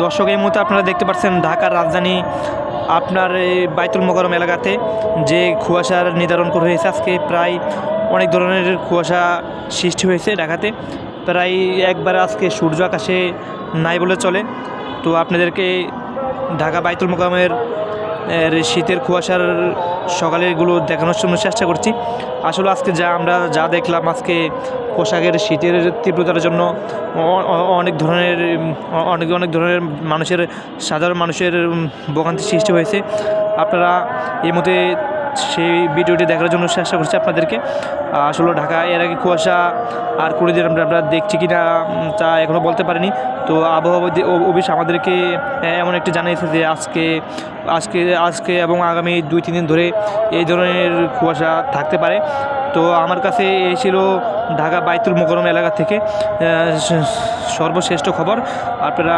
দর্শক, এই মুহূর্তে আপনারা দেখতে পাচ্ছেন ঢাকার রাজধানী আপনার এই বাইতুল মোকাররম এলাকাতে যে কুয়াশার নির্ধারণ করা হয়েছে। আজকে প্রায় অনেক ধরনের কুয়াশা সৃষ্টি হয়েছে ঢাকাতে, প্রায় একবার আজকে সূর্য আকাশে নাই বলে চলে। তো আপনাদেরকে ঢাকা বাইতুল মোকাররমের শীতের কুয়াশার সকালেরগুলো দেখানোর জন্য চেষ্টা করছি। আসলে আজকে আমরা যা দেখলাম, আজকে পোশাকের শীতের তীব্রতার জন্য অনেক ধরনের অনেক ধরনের মানুষের, সাধারণ মানুষের ভোগান্তি সৃষ্টি হয়েছে। আপনারা এই মধ্যে সেই ভিডিওটি দেখার জন্য চেষ্টা করছি আপনাদেরকে। আসলে ঢাকা এর আগে কুয়াশা আর কোনোদিন আমরা দেখছি কি না তা এখনও বলতে পারিনি। তো আবহাওয়া অফিস আমাদেরকে এমন একটি জানিয়েছে যে আজকে এবং আগামী 2-3 দিন ধরে এই ধরনের কুয়াশা থাকতে পারে। তো আমার কাছে এই ছিল ঢাকা বাইতুল মোকাররম এলাকা থেকে সর্বশ্রেষ্ঠ খবর। আপনারা